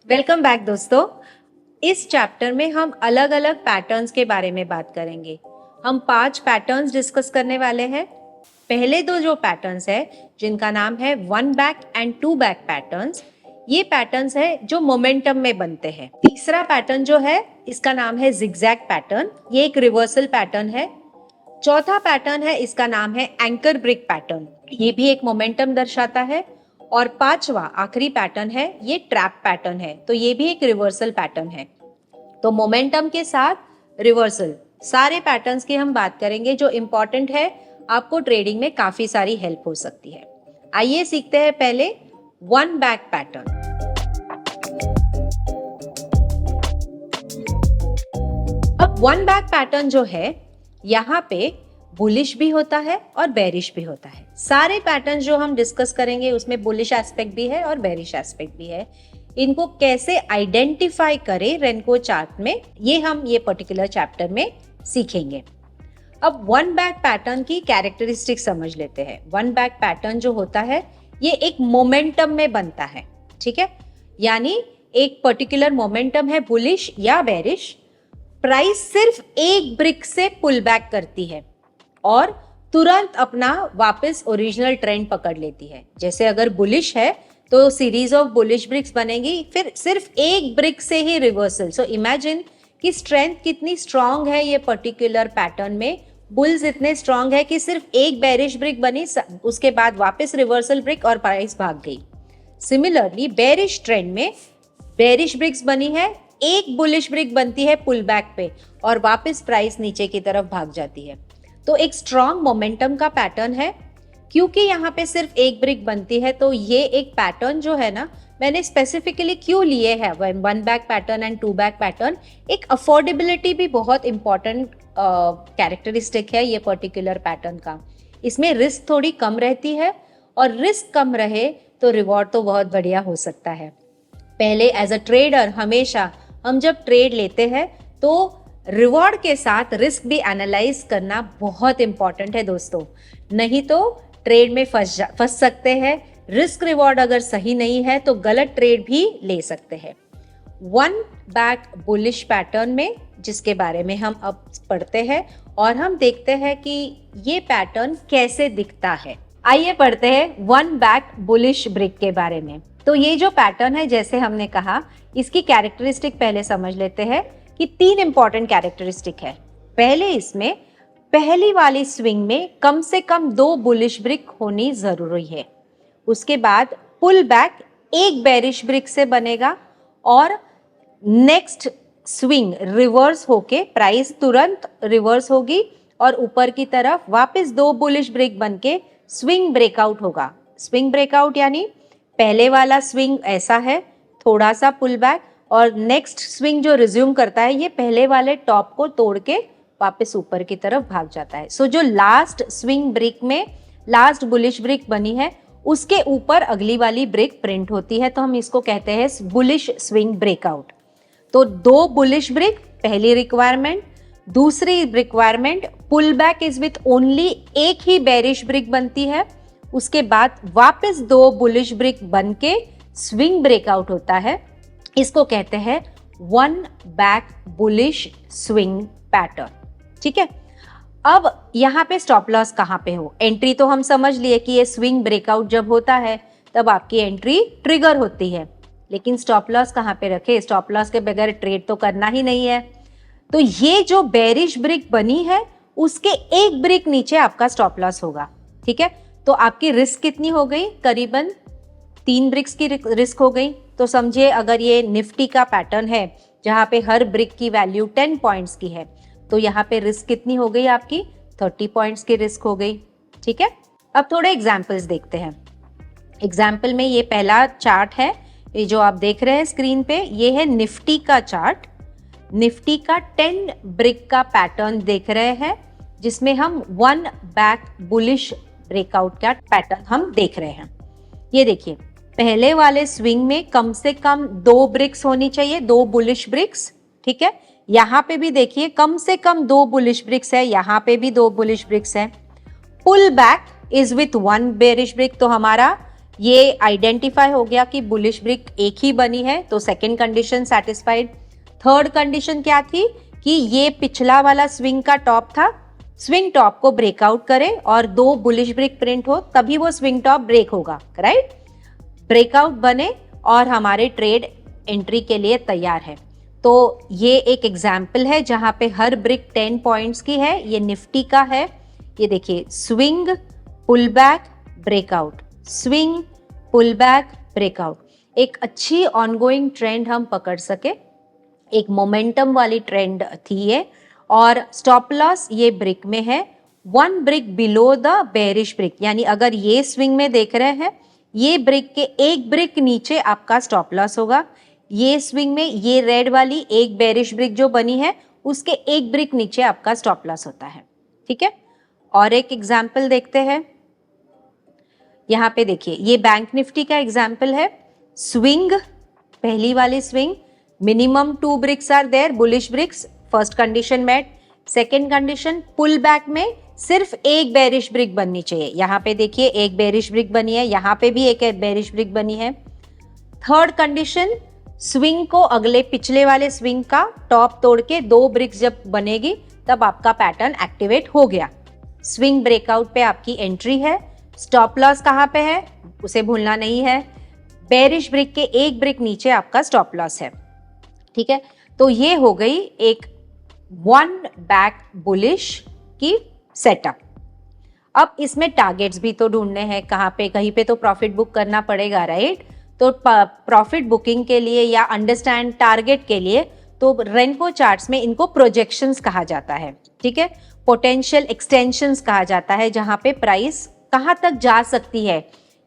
Welcome back दोस्तों। इस chapter में हम अलग अलग पैटर्न्स के बारे में बात करेंगे। हम 5 पैटर्न्स डिस्कस करने वाले हैं। पहले दो जो पैटर्न्स है जिनका नाम है 1 बैक एंड 2 बैक पैटर्न्स, ये पैटर्न्स है जो मोमेंटम में बनते हैं। तीसरा पैटर्न जो है इसका नाम है जिगजैग पैटर्न, ये एक रिवर्सल पैटर्न है। चौथा पैटर्न है, इसका नाम है एंकर ब्रिक पैटर्न, ये भी एक मोमेंटम दर्शाता है। और पांचवा आखिरी पैटर्न है, ये ट्रैप पैटर्न है, तो ये भी एक रिवर्सल पैटर्न है। तो मोमेंटम के साथ रिवर्सल सारे पैटर्न्स की हम बात करेंगे जो इंपॉर्टेंट है, आपको ट्रेडिंग में काफी सारी हेल्प हो सकती है। आइए सीखते हैं पहले 1 बैक पैटर्न। अब 1 बैक पैटर्न जो है, यहाँ पे बुलिश भी होता है और बेरिश भी होता है। सारे पैटर्न जो हम डिस्कस करेंगे उसमें बुलिश एस्पेक्ट भी है और बेरिश एस्पेक्ट भी है। इनको कैसे आइडेंटिफाई करें रेनको चार्ट में, ये हम ये पर्टिकुलर चैप्टर में सीखेंगे। अब 1 बैक पैटर्न की कैरेक्टरिस्टिक समझ लेते हैं। 1 बैक पैटर्न जो होता है ये एक मोमेंटम में बनता है, ठीक है, यानी एक पर्टिकुलर मोमेंटम है बुलिश या बेरिश, प्राइस सिर्फ एक ब्रिक से पुल बैक करती है और तुरंत अपना वापस ओरिजिनल ट्रेंड पकड़ लेती है। जैसे अगर बुलिश है तो सीरीज ऑफ बुलिश ब्रिक्स बनेगी, फिर सिर्फ एक ब्रिक से ही रिवर्सल। सो इमेजिन कि स्ट्रेंथ कितनी स्ट्रांग है ये पर्टिकुलर पैटर्न में। बुल्स इतने स्ट्रांग है कि सिर्फ एक बेरिश ब्रिक बनी, उसके बाद वापस रिवर्सल ब्रिक और प्राइस भाग गई। सिमिलरली बेरिश ट्रेंड में बेरिश ब्रिक्स बनी है, एक बुलिश ब्रिक बनती है पुल बैक पे और वापस प्राइस नीचे की तरफ भाग जाती है। तो एक स्ट्रॉन्ग मोमेंटम का पैटर्न है। क्योंकि यहाँ पे सिर्फ एक ब्रिक बनती है तो ये एक पैटर्न जो है ना, मैंने स्पेसिफिकली क्यों लिए है 1 back pattern and 2 back pattern, एक अफोर्डेबिलिटी भी बहुत इंपॉर्टेंट कैरेक्टरिस्टिक है ये पर्टिकुलर पैटर्न का। इसमें रिस्क थोड़ी कम रहती है और रिस्क कम रहे तो रिवॉर्ड तो बहुत बढ़िया हो सकता है। पहले एज अ ट्रेडर हमेशा हम जब ट्रेड लेते हैं तो रिवॉर्ड के साथ रिस्क भी एनालाइज करना बहुत इंपॉर्टेंट है दोस्तों, नहीं तो ट्रेड में फंस सकते हैं। रिस्क रिवॉर्ड अगर सही नहीं है तो गलत ट्रेड भी ले सकते हैं। 1 बैक बुलिश पैटर्न में जिसके बारे में हम अब पढ़ते हैं और हम देखते हैं कि ये पैटर्न कैसे दिखता है। आइए पढ़ते हैं 1 बैक बुलिश ब्रिक के बारे में। तो ये जो पैटर्न है, जैसे हमने कहा, इसकी कैरेक्टरिस्टिक पहले समझ लेते हैं कि 3 इंपॉर्टेंट कैरेक्टरिस्टिक है। पहले इसमें पहली वाली स्विंग में कम से कम 2 बुलिश ब्रिक होनी जरूरी है। उसके बाद पुल बैक एक बेरिश ब्रिक से बनेगा और नेक्स्ट स्विंग रिवर्स होके प्राइस तुरंत रिवर्स होगी और ऊपर की तरफ वापस 2 बुलिश ब्रिक बनके स्विंग ब्रेकआउट होगा। स्विंग ब्रेकआउट यानी पहले वाला स्विंग ऐसा है, थोड़ा सा पुल बैक, और नेक्स्ट स्विंग जो रिज्यूम करता है ये पहले वाले टॉप को तोड़ के वापस ऊपर की तरफ भाग जाता है। सो जो लास्ट स्विंग ब्रिक में लास्ट बुलिश ब्रिक बनी है उसके ऊपर अगली वाली ब्रिक प्रिंट होती है, तो हम इसको कहते हैं बुलिश स्विंग ब्रेकआउट। तो 2 बुलिश ब्रिक पहली रिक्वायरमेंट। दूसरी requirement, pull back is with only एक ही बेरिश ब्रिक बनती है, उसके बाद वापस 2 बुलिश ब्रिक बन के स्विंग ब्रेकआउट होता है। इसको कहते हैं 1 बैक बुलिश स्विंग पैटर्न, ठीक है। अब यहाँ पे स्टॉप लॉस कहाँ पे हो, एंट्री तो हम समझ लिए कि ये स्विंग ब्रेकआउट जब होता है तब आपकी एंट्री ट्रिगर होती है, लेकिन स्टॉप लॉस कहाँ पे रखे? स्टॉप लॉस के बगैर ट्रेड तो करना ही नहीं है। तो ये जो बेरिश ब्रिक बनी है उसके एक ब्रिक नीचे आपका स्टॉप लॉस होगा, ठीक है। तो आपकी रिस्क कितनी हो गई? करीबन 3 ब्रिक्स की रिस्क हो गई। तो समझिए अगर ये निफ्टी का पैटर्न है जहां पे हर ब्रिक की वैल्यू 10 पॉइंट्स की है, तो यहाँ पे रिस्क कितनी हो गई आपकी? 30 पॉइंट्स की रिस्क हो गई, ठीक है। अब थोड़े एग्जाम्पल्स देखते हैं। एग्जाम्पल में ये पहला चार्ट है, ये जो आप देख रहे हैं स्क्रीन पे, ये है निफ्टी का चार्ट। निफ्टी का 10 ब्रिक का पैटर्न देख रहे हैं जिसमें हम 1 बैक बुलिश ब्रेकआउट का पैटर्न हम देख रहे हैं। ये देखिए पहले वाले स्विंग में कम से कम 2 ब्रिक्स होनी चाहिए, 2 बुलिश ब्रिक्स, ठीक है। यहाँ पे भी देखिए कम से कम 2 बुलिश ब्रिक्स है, यहाँ पे भी 2 बुलिश ब्रिक्स है। Pull back is with 1 bearish brick, तो हमारा ये आइडेंटिफाई हो गया कि बुलिश ब्रिक एक ही बनी है, तो second condition satisfied. Third condition क्या थी कि ये पिछला वाला स्विंग का टॉप था, स्विंग टॉप को ब्रेकआउट करे और 2 बुलिश ब्रिक प्रिंट हो, तभी वो स्विंग टॉप ब्रेक होगा, राइट। ब्रेकआउट बने और हमारे ट्रेड एंट्री के लिए तैयार है। तो ये एक एग्जाम्पल है जहां पे हर ब्रिक 10 पॉइंट्स की है। ये निफ्टी का है। ये देखिए, swing, pull back, breakout, swing, pull back, breakout. एक अच्छी ऑनगोइंग ट्रेंड हम पकड़ सके, एक मोमेंटम वाली ट्रेंड थी ये। और स्टॉप लॉस ये ब्रिक में है, 1 brick below the bearish brick, यानी अगर ये स्विंग में देख रहे हैं, ये ब्रिक के एक ब्रिक नीचे आपका स्टॉप लॉस होगा। ये स्विंग में ये रेड वाली एक बेरिश ब्रिक जो बनी है, उसके एक ब्रिक नीचे आपका स्टॉप लॉस होता है, ठीक है। और एक एग्जाम्पल देखते हैं। यहाँ पे देखिए, ये बैंक निफ्टी का एग्जाम्पल है। स्विंग, पहली वाली swing, minimum 2 bricks are there, bullish bricks, first condition met. Second condition, pull back में सिर्फ एक बेरिश ब्रिक बननी चाहिए। यहाँ पे देखिए, एक बेरिश ब्रिक बनी है, यहाँ पे भी एक बेरिश ब्रिक बनी है। थर्ड कंडीशन, स्विंग को अगले पिछले वाले स्विंग का टॉप तोड़ के 2 ब्रिक्स जब बनेगी, तब आपका पैटर्न एक्टिवेट हो गया। स्विंग ब्रेकआउट पे आपकी एंट्री है। स्टॉप लॉस कहाँ पे है, उसे भूलना नहीं है। बेरिश ब्रिक के एक ब्रिक नीचे आपका स्टॉप लॉस है, ठीक है। तो ये हो गई एक 1 बैक बुलिश की सेटअप। अब इसमें टारगेट्स भी तो ढूंढने हैं, कहाँ पे, कहीं पे तो प्रॉफिट बुक करना पड़ेगा, राइट। तो प्रॉफिट बुकिंग के लिए या अंडरस्टैंड टारगेट के लिए तो रेनको चार्ट्स में इनको प्रोजेक्शंस कहा जाता है, ठीक है। पोटेंशियल एक्सटेंशंस कहा जाता है, जहां पे प्राइस कहाँ तक जा सकती है,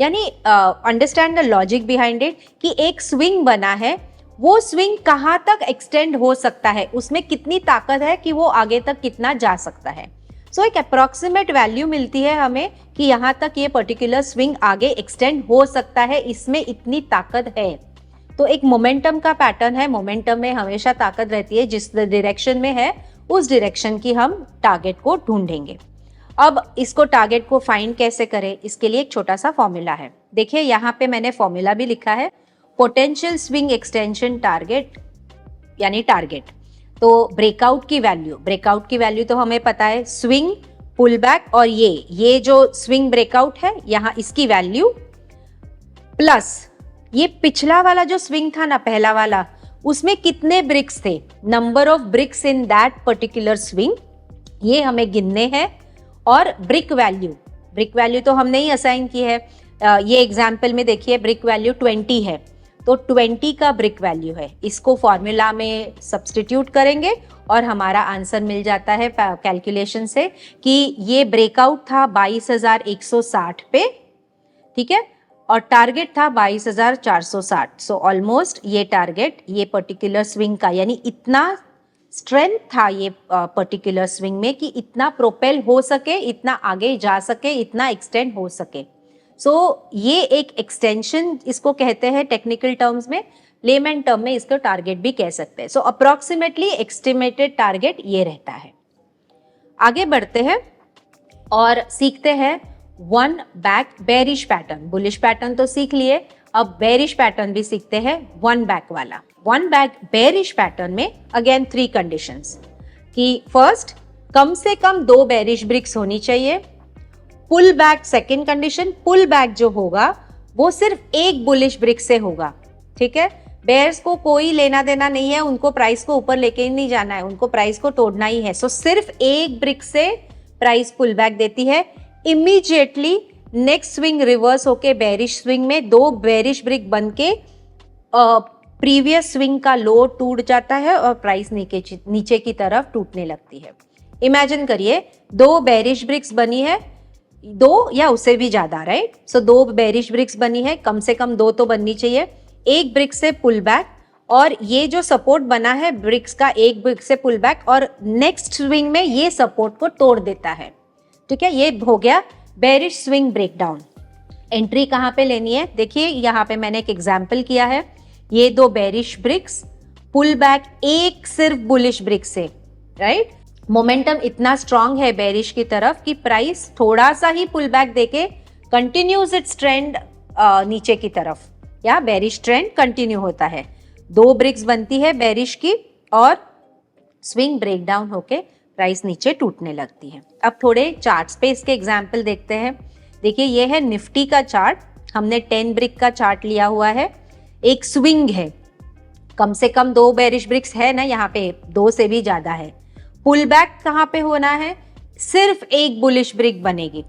यानी understand the logic behind it, कि एक स्विंग बना है, वो स्विंग कहाँ तक एक्सटेंड हो सकता है, उसमें कितनी ताकत है कि वो आगे तक कितना जा सकता है। सो एक अप्रोक्सीमेट वैल्यू मिलती है हमें कि यहाँ तक ये पर्टिकुलर स्विंग आगे एक्सटेंड हो सकता है, इसमें इतनी ताकत है। तो एक मोमेंटम का पैटर्न है, मोमेंटम में हमेशा ताकत रहती है, जिस डायरेक्शन में है उस डायरेक्शन की हम टारगेट को ढूंढेंगे। अब इसको टारगेट को फाइंड कैसे करें, इसके लिए एक छोटा सा फॉर्मूला है। देखिए, यहाँ पे मैंने फॉर्मूला भी लिखा है, पोटेंशियल स्विंग एक्सटेंशन टारगेट, यानी टारगेट। तो ब्रेकआउट की वैल्यू तो हमें पता है, स्विंग, पुल बैक, और ये जो स्विंग ब्रेकआउट है, यहाँ इसकी वैल्यू प्लस ये पिछला वाला जो स्विंग था ना, पहला वाला, उसमें कितने ब्रिक्स थे, number of BRICS in that particular swing, ये हमें गिनने हैं। और ब्रिक वैल्यू तो हमने ही असाइन की है। ये एग्जाम्पल में देखिए, ब्रिक वैल्यू 20 है, तो 20 का ब्रिक वैल्यू है, इसको फॉर्मूला में सब्सटीट्यूट करेंगे और हमारा आंसर मिल जाता है कैलकुलेशन से कि ये ब्रेकआउट था 22,160 पे, ठीक है, और टारगेट था 22,460। सो ऑलमोस्ट ये टारगेट, ये पर्टिकुलर स्विंग का, यानी इतना स्ट्रेंथ था ये पर्टिकुलर स्विंग में कि इतना प्रोपेल हो सके, इतना आगे जा सके, इतना एक्सटेंड हो सके। सो ये एक एक्सटेंशन इसको कहते हैं टेक्निकल टर्म्स में, लेमन टर्म में इसको टारगेट भी कह सकते हैं। सो अप्रोक्सीमेटली एस्टिमेटेड टारगेट ये रहता है। आगे बढ़ते हैं और सीखते हैं 1 back bearish pattern. Bullish pattern तो सीख लिए, अब बेरिश पैटर्न भी सीखते हैं, 1 बैक वाला। 1 बैक बेरिश पैटर्न में अगेन 3 कंडीशंस कि फर्स्ट, कम से कम 2 बेरिश ब्रिक्स होनी चाहिए। Pull back, second condition, pull back जो होगा वो सिर्फ एक बुलिश ब्रिक से होगा, ठीक है। बेयर्स को कोई लेना देना नहीं है, उनको प्राइस को ऊपर लेके ही नहीं जाना है, उनको प्राइस को तोड़ना ही है। सो सिर्फ एक ब्रिक से प्राइस पुल बैक देती है। इमीडिएटली नेक्स्ट स्विंग रिवर्स होके बेरिश स्विंग में 2 बेरिश ब्रिक बन के प्रीवियस स्विंग का लो टूट जाता है और प्राइस नीचे की तरफ टूटने लगती है। इमेजिन करिए, 2 बेरिश ब्रिक्स बनी है, 2 या उससे भी ज्यादा, राइट। सो 2 बेरिश ब्रिक्स बनी है, कम से कम 2 तो बननी चाहिए। एक ब्रिक से पुल बैक, और ये जो सपोर्ट बना है ब्रिक्स का, एक ब्रिक से पुल बैक, और नेक्स्ट स्विंग में ये सपोर्ट को तोड़ देता है, ठीक है। ये हो गया बेरिश स्विंग ब्रेकडाउन। एंट्री कहाँ पे लेनी है, देखिए यहाँ पे मैंने एक एग्जाम्पल किया है, ये 2 बेरिश ब्रिक्स, पुल बैक एक सिर्फ बुलिश ब्रिक से, राइट। मोमेंटम इतना स्ट्रांग है बेरिश की तरफ कि प्राइस थोड़ा सा ही पुल बैक देके कंटिन्यूज इट्स ट्रेंड नीचे की तरफ या बेरिश ट्रेंड कंटिन्यू होता है। 2 ब्रिक्स बनती है बेरिश की और स्विंग ब्रेकडाउन होके प्राइस नीचे टूटने लगती है। अब थोड़े चार्ट्स पे इसके एग्जाम्पल देखते हैं। देखिए ये है निफ्टी का चार्ट, हमने 10 ब्रिक का चार्ट लिया हुआ है। एक स्विंग है, कम से कम 2 बेरिश ब्रिक्स है ना, यहाँ पे 2 से भी ज्यादा है। पुल बैक कहाँ पे होना है, सिर्फ एक बुलिश ब्रिक बनेगी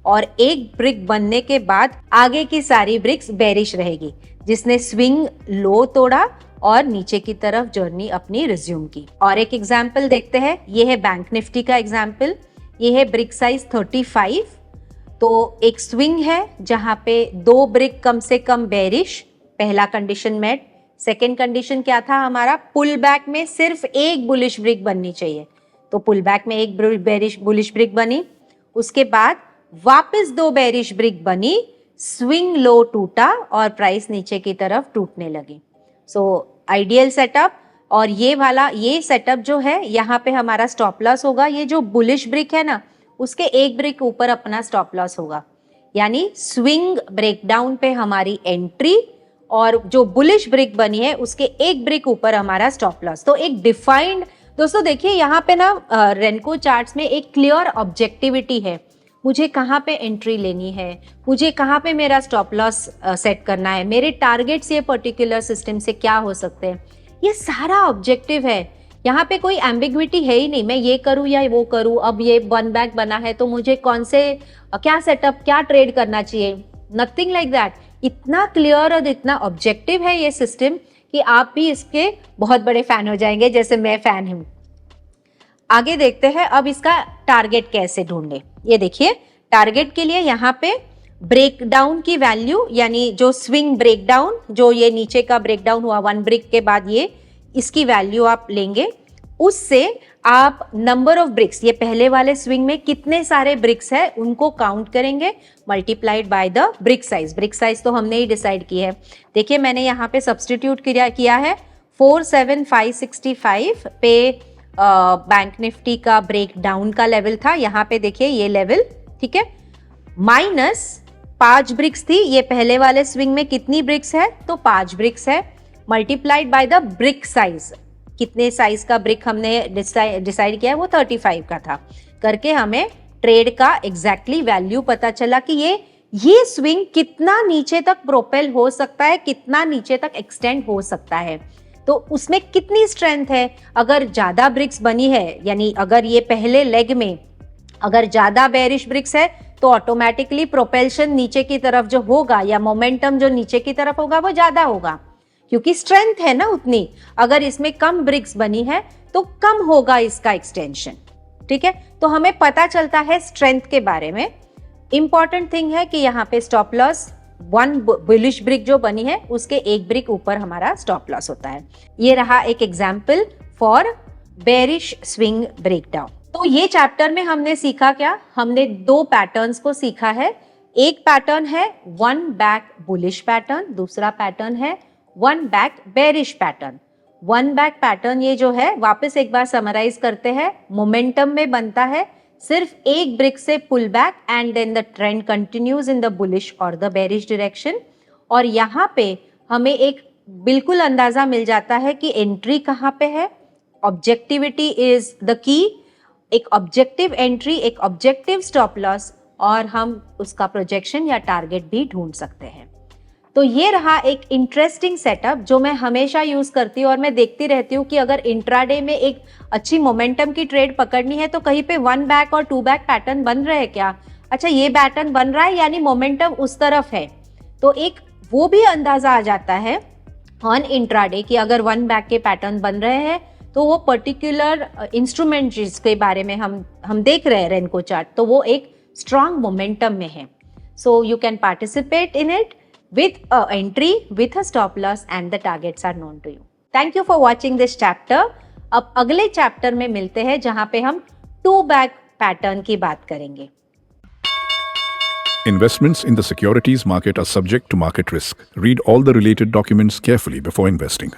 और एक ब्रिक बनने के बाद आगे की सारी ब्रिक्स बेरिश रहेगी, जिसने स्विंग लो तोड़ा और नीचे की तरफ जर्नी अपनी रिज्यूम की। और एक एग्जाम्पल देखते हैं, ये है बैंक निफ्टी का एग्जाम्पल, ये है ब्रिक साइज 35। तो एक स्विंग है जहां पे 2 ब्रिक कम से कम बेरिश, पहला कंडीशन मेट। सेकेंड कंडीशन क्या था हमारा, पुल बैक में सिर्फ एक बुलिश ब्रिक बननी चाहिए, तो पुल बैक में एक बेरिश बुलिश ब्रिक बनी। उसके बाद वापस 2 बेरिश ब्रिक बनी, स्विंग लो टूटा और प्राइस नीचे की तरफ टूटने लगी। So ideal setup. और ये सेटअप जो है, यहाँ पे हमारा स्टॉप लॉस होगा, ये जो बुलिश ब्रिक है ना उसके एक ब्रिक ऊपर अपना स्टॉप लॉस होगा, यानी स्विंग ब्रेकडाउन पे हमारी एंट्री और जो बुलिश ब्रिक बनी है उसके एक ब्रिक ऊपर हमारा स्टॉप लॉस। तो एक डिफाइंड, दोस्तों देखिए यहाँ पे ना रेनको चार्ट्स में एक क्लियर ऑब्जेक्टिविटी है, मुझे कहाँ पे एंट्री लेनी है, मुझे कहाँ पे मेरा स्टॉप लॉस सेट करना है, मेरे टारगेट्स ये पर्टिकुलर सिस्टम से क्या हो सकते हैं, ये सारा ऑब्जेक्टिव है। यहाँ पे कोई एम्बिग्विटी है ही नहीं, मैं ये करूँ या वो करूँ, अब ये 1 बैक बना है तो मुझे कौन से क्या सेटअप क्या ट्रेड करना चाहिए, नथिंग लाइक दैट। इतना क्लियर और इतना ऑब्जेक्टिव है ये सिस्टम कि आप भी इसके बहुत बड़े फैन हो जाएंगे, जैसे मैं फैन हूँ। आगे देखते हैं अब इसका टारगेट कैसे ढूंढे। ये देखिए टारगेट के लिए यहाँ पे ब्रेकडाउन की वैल्यू, यानी जो स्विंग ब्रेकडाउन, जो ये नीचे का ब्रेकडाउन हुआ 1 ब्रिक के बाद, ये इसकी वैल्यू आप लेंगे। उससे आप नंबर ऑफ ब्रिक्स, ये पहले वाले स्विंग में कितने सारे ब्रिक्स है उनको काउंट करेंगे, multiplied by the brick size. Brick size तो हमने ही डिसाइड की है। देखिए मैंने यहाँ पे सब्सटीट्यूट किया है 47565 पे बैंक निफ्टी का ब्रेक डाउन का लेवल था, यहाँ पे देखिए ये लेवल, ठीक है, माइनस 5 ब्रिक्स थी। ये पहले वाले स्विंग में कितनी ब्रिक्स है, तो 5 ब्रिक्स है, multiplied by the brick size. कितने साइज का ब्रिक हमने डिसाइड किया है, वो 35 का था, करके हमें ट्रेड का एग्जैक्टली वैल्यू पता चला कि ये स्विंग कितना नीचे तक प्रोपेल हो सकता है, कितना नीचे तक एक्सटेंड हो सकता है, तो उसमें कितनी स्ट्रेंथ है। अगर ज्यादा ब्रिक्स बनी है, यानी अगर ये पहले लेग में अगर ज्यादा बेरिश ब्रिक्स है तो ऑटोमेटिकली प्रोपेल्शन नीचे की तरफ जो होगा या मोमेंटम जो नीचे की तरफ होगा वो ज्यादा होगा, क्योंकि स्ट्रेंथ है ना उतनी। अगर इसमें कम ब्रिक्स बनी है तो कम होगा इसका एक्सटेंशन, ठीक है। तो हमें पता चलता है स्ट्रेंथ के बारे में। इंपॉर्टेंट थिंग है कि यहाँ पे स्टॉप लॉस 1 बुलिश ब्रिक जो बनी है उसके एक ब्रिक ऊपर हमारा स्टॉप लॉस होता है। ये रहा एक example for bearish swing breakdown. तो ये चैप्टर में हमने सीखा क्या, हमने 2 पैटर्न्स को सीखा है। एक पैटर्न है 1 बैक बुलिश पैटर्न, दूसरा पैटर्न है 1 back bearish pattern. 1 back pattern ये जो है, वापस एक बार समराइज करते हैं, मोमेंटम में बनता है, सिर्फ एक ब्रिक से pull back and then the trend continues in the bullish और द बेरिश डायरेक्शन। और यहाँ पे हमें एक बिल्कुल अंदाजा मिल जाता है कि एंट्री कहाँ पे है। ऑब्जेक्टिविटी इज द की, एक ऑब्जेक्टिव एंट्री, एक ऑब्जेक्टिव स्टॉप लॉस, और हम उसका प्रोजेक्शन या टारगेट भी ढूंढ सकते हैं। तो ये रहा एक इंटरेस्टिंग सेटअप जो मैं हमेशा यूज करती हूँ और मैं देखती रहती हूँ कि अगर इंट्राडे में एक अच्छी मोमेंटम की ट्रेड पकड़नी है तो कहीं पे 1 बैक और 2 बैक पैटर्न बन रहे हैं क्या, अच्छा ये पैटर्न बन रहा है यानी मोमेंटम उस तरफ है, तो एक वो भी अंदाजा आ जाता है ऑन इंट्राडे कि अगर 1 बैक के पैटर्न बन रहे हैं तो वो पर्टिकुलर इंस्ट्रूमेंट जिसके बारे में हम देख रहे हैं रेनको चार्ट, तो वो एक स्ट्रॉन्ग मोमेंटम में है। So you can participate in it with a entry, with a stop loss and the targets are known to you. Thank you for watching this chapter. अब अगले चैप्टर में मिलते हैं जहां पे हम 2 बैक पैटर्न की बात करेंगे। Investments in the securities market are subject to market risk. Read all the related documents carefully before investing.